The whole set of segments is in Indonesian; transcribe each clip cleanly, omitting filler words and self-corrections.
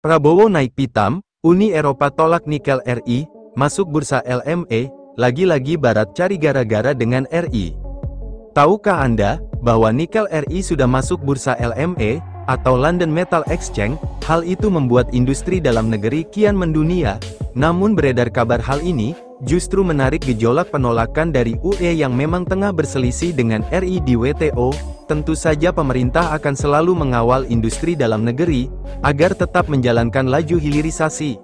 Prabowo naik pitam, Uni Eropa tolak nikel RI, masuk bursa LME, lagi-lagi Barat cari gara-gara dengan RI. Tahukah Anda, bahwa nikel RI sudah masuk bursa LME, atau London Metal Exchange? Hal itu membuat industri dalam negeri kian mendunia. Namun beredar kabar hal ini, justru menarik gejolak penolakan dari UE yang memang tengah berselisih dengan RI di WTO. Tentu saja pemerintah akan selalu mengawal industri dalam negeri, agar tetap menjalankan laju hilirisasi.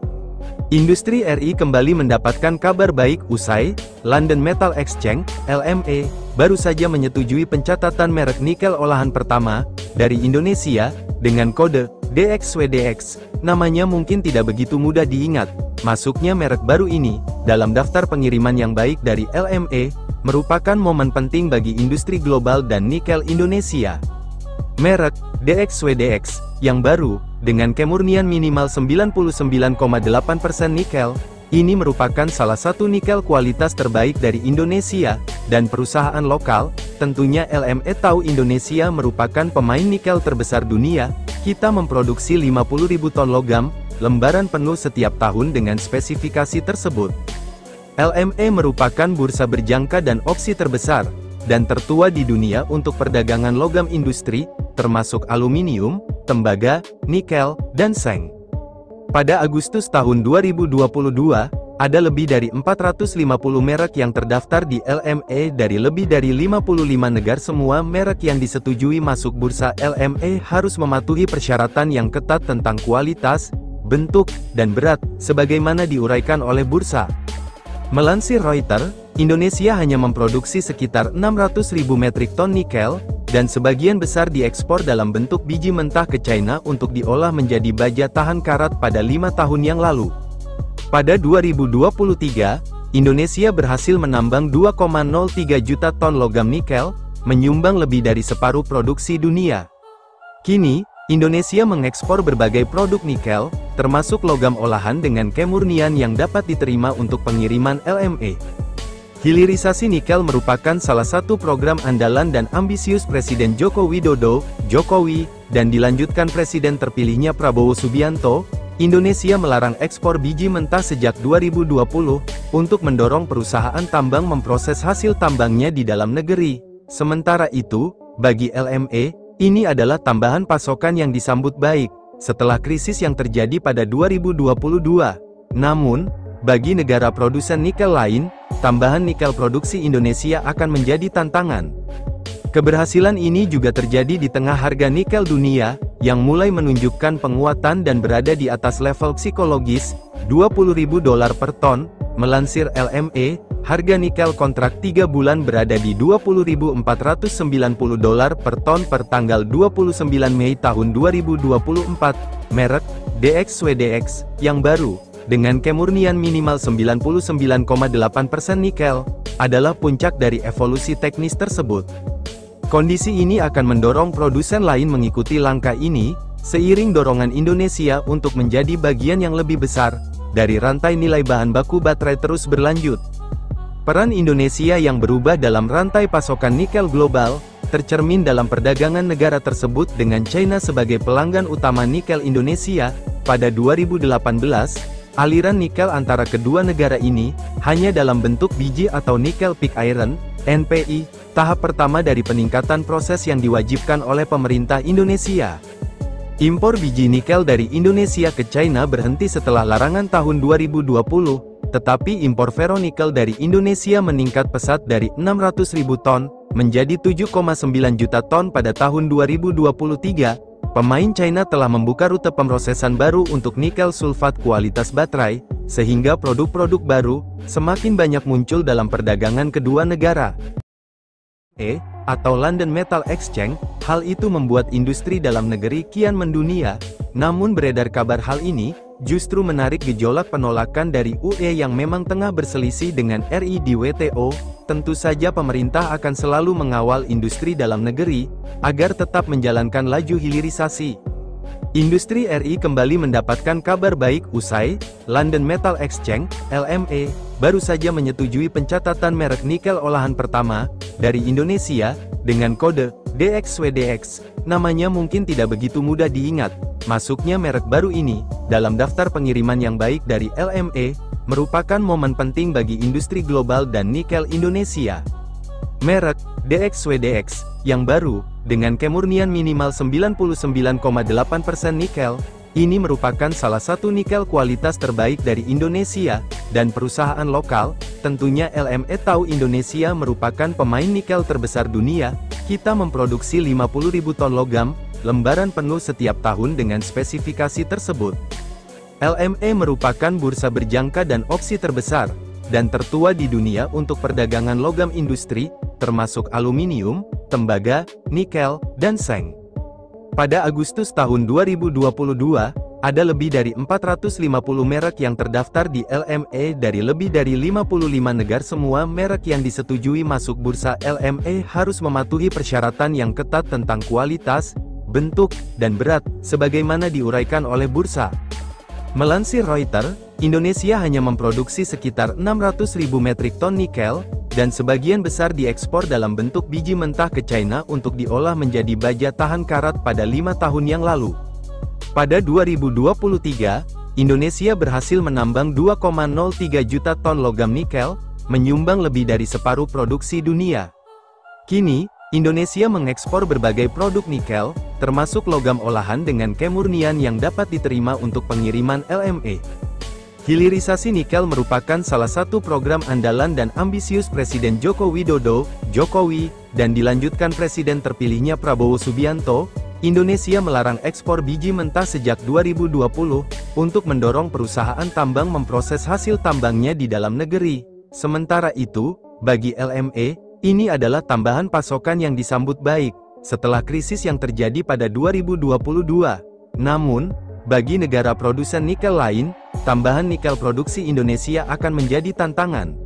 Industri RI kembali mendapatkan kabar baik usai London Metal Exchange, LME, baru saja menyetujui pencatatan merek nikel olahan pertama, dari Indonesia, dengan kode DXWDX. Namanya mungkin tidak begitu mudah diingat. Masuknya merek baru ini, dalam daftar pengiriman yang baik dari LME, merupakan momen penting bagi industri global dan nikel Indonesia. Merek DXWDX yang baru, dengan kemurnian minimal 99,8% nikel, ini merupakan salah satu nikel kualitas terbaik dari Indonesia, dan perusahaan lokal. Tentunya LME tahu Indonesia merupakan pemain nikel terbesar dunia. Kita memproduksi 50.000 ton logam, lembaran penuh setiap tahun dengan spesifikasi tersebut. LME merupakan bursa berjangka dan opsi terbesar, dan tertua di dunia untuk perdagangan logam industri, termasuk aluminium, tembaga, nikel, dan seng. Pada Agustus tahun 2022, ada lebih dari 450 merek yang terdaftar di LME dari lebih dari 55 negara. Semua merek yang disetujui masuk bursa LME harus mematuhi persyaratan yang ketat tentang kualitas, bentuk, dan berat, sebagaimana diuraikan oleh bursa. Melansir Reuters, Indonesia hanya memproduksi sekitar 600.000 metrik ton nikel, dan sebagian besar diekspor dalam bentuk biji mentah ke China untuk diolah menjadi baja tahan karat pada 5 tahun yang lalu. Pada 2023, Indonesia berhasil menambang 2,03 juta ton logam nikel, menyumbang lebih dari separuh produksi dunia. Kini, Indonesia mengekspor berbagai produk nikel, termasuk logam olahan dengan kemurnian yang dapat diterima untuk pengiriman LME. Hilirisasi nikel merupakan salah satu program andalan dan ambisius Presiden Joko Widodo, Jokowi, dan dilanjutkan Presiden terpilihnya Prabowo Subianto. Indonesia melarang ekspor biji mentah sejak 2020, untuk mendorong perusahaan tambang memproses hasil tambangnya di dalam negeri. Sementara itu, bagi LME, ini adalah tambahan pasokan yang disambut baik, setelah krisis yang terjadi pada 2022. Namun, bagi negara produsen nikel lain, tambahan nikel produksi Indonesia akan menjadi tantangan. Keberhasilan ini juga terjadi di tengah harga nikel dunia, yang mulai menunjukkan penguatan dan berada di atas level psikologis, $20.000 per ton. Melansir LME, harga nikel kontrak 3 bulan berada di $20.490 per ton per tanggal 29 Mei tahun 2024. Merek DXWDX yang baru, dengan kemurnian minimal 99,8% nikel, adalah puncak dari evolusi teknis tersebut. Kondisi ini akan mendorong produsen lain mengikuti langkah ini, seiring dorongan Indonesia untuk menjadi bagian yang lebih besar dari rantai nilai bahan baku baterai terus berlanjut. Peran Indonesia yang berubah dalam rantai pasokan nikel global, tercermin dalam perdagangan negara tersebut dengan China sebagai pelanggan utama nikel Indonesia. Pada 2018, aliran nikel antara kedua negara ini, hanya dalam bentuk biji atau nikel pig iron, NPI, tahap pertama dari peningkatan proses yang diwajibkan oleh pemerintah Indonesia. Impor biji nikel dari Indonesia ke China berhenti setelah larangan tahun 2020, tetapi impor ferronikel dari Indonesia meningkat pesat dari 600.000 ton, menjadi 7,9 juta ton pada tahun 2023. Pemain China telah membuka rute pemrosesan baru untuk nikel sulfat kualitas baterai, sehingga produk-produk baru semakin banyak muncul dalam perdagangan kedua negara. Atau London Metal Exchange, hal itu membuat industri dalam negeri kian mendunia. Namun beredar kabar hal ini, justru menarik gejolak penolakan dari UE yang memang tengah berselisih dengan RI di WTO. Tentu saja pemerintah akan selalu mengawal industri dalam negeri, agar tetap menjalankan laju hilirisasi. Industri RI kembali mendapatkan kabar baik usai London Metal Exchange, LME, baru saja menyetujui pencatatan merek nikel olahan pertama, dari Indonesia, dengan kode DXWDX, namanya mungkin tidak begitu mudah diingat. Masuknya merek baru ini dalam daftar pengiriman yang baik dari LME merupakan momen penting bagi industri global dan nikel Indonesia. Merek DXWDX yang baru dengan kemurnian minimal 99,8% nikel ini merupakan salah satu nikel kualitas terbaik dari Indonesia dan perusahaan lokal. Tentunya LME tahu Indonesia merupakan pemain nikel terbesar dunia. Kita memproduksi 50.000 ton logam lembaran penuh setiap tahun dengan spesifikasi tersebut. LME merupakan bursa berjangka dan opsi terbesar dan tertua di dunia untuk perdagangan logam industri, termasuk aluminium, tembaga, nikel, dan seng. Pada Agustus tahun 2022, ada lebih dari 450 merek yang terdaftar di LME dari lebih dari 55 negara. Semua merek yang disetujui masuk bursa LME harus mematuhi persyaratan yang ketat tentang kualitas, bentuk, dan berat, sebagaimana diuraikan oleh bursa. Melansir Reuters, Indonesia hanya memproduksi sekitar 600.000 metrik ton nikel, dan sebagian besar diekspor dalam bentuk biji mentah ke China untuk diolah menjadi baja tahan karat pada 5 tahun yang lalu. Pada 2023, Indonesia berhasil menambang 2,03 juta ton logam nikel, menyumbang lebih dari separuh produksi dunia. Kini, Indonesia mengekspor berbagai produk nikel, termasuk logam olahan dengan kemurnian yang dapat diterima untuk pengiriman LME. Hilirisasi nikel merupakan salah satu program andalan dan ambisius Presiden Joko Widodo, Jokowi, dan dilanjutkan Presiden terpilihnya Prabowo Subianto. Indonesia melarang ekspor biji mentah sejak 2020, untuk mendorong perusahaan tambang memproses hasil tambangnya di dalam negeri. Sementara itu, bagi LME, ini adalah tambahan pasokan yang disambut baik, setelah krisis yang terjadi pada 2022. Namun, bagi negara produsen nikel lain, tambahan nikel produksi Indonesia akan menjadi tantangan.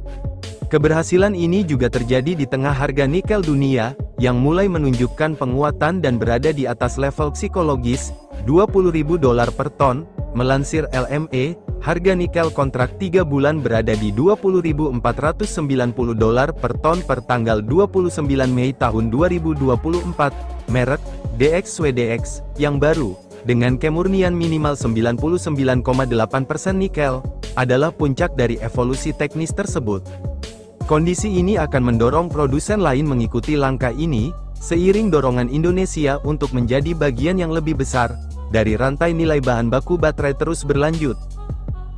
Keberhasilan ini juga terjadi di tengah harga nikel dunia, yang mulai menunjukkan penguatan dan berada di atas level psikologis, $20.000 per ton. Melansir LME, harga nikel kontrak 3 bulan berada di $20.490 per ton per tanggal 29 Mei tahun 2024. Merek DXWDX yang baru, dengan kemurnian minimal 99,8% nikel, adalah puncak dari evolusi teknis tersebut. Kondisi ini akan mendorong produsen lain mengikuti langkah ini, seiring dorongan Indonesia untuk menjadi bagian yang lebih besar dari rantai nilai bahan baku baterai terus berlanjut.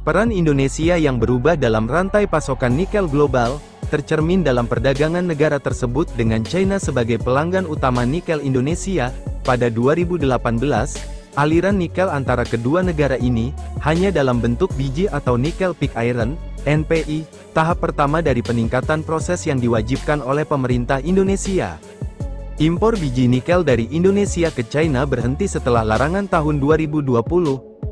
Peran Indonesia yang berubah dalam rantai pasokan nikel global, tercermin dalam perdagangan negara tersebut dengan China sebagai pelanggan utama nikel Indonesia. Pada 2018, aliran nikel antara kedua negara ini, hanya dalam bentuk biji atau nickel pig iron, NPI, tahap pertama dari peningkatan proses yang diwajibkan oleh pemerintah Indonesia. Impor biji nikel dari Indonesia ke China berhenti setelah larangan tahun 2020,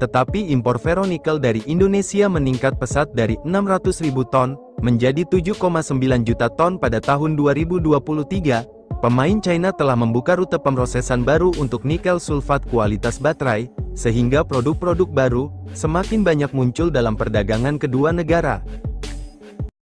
tetapi impor ferronikel dari Indonesia meningkat pesat dari 600.000 ton, menjadi 7,9 juta ton pada tahun 2023. Pemain China telah membuka rute pemrosesan baru untuk nikel sulfat kualitas baterai, sehingga produk-produk baru semakin banyak muncul dalam perdagangan kedua negara.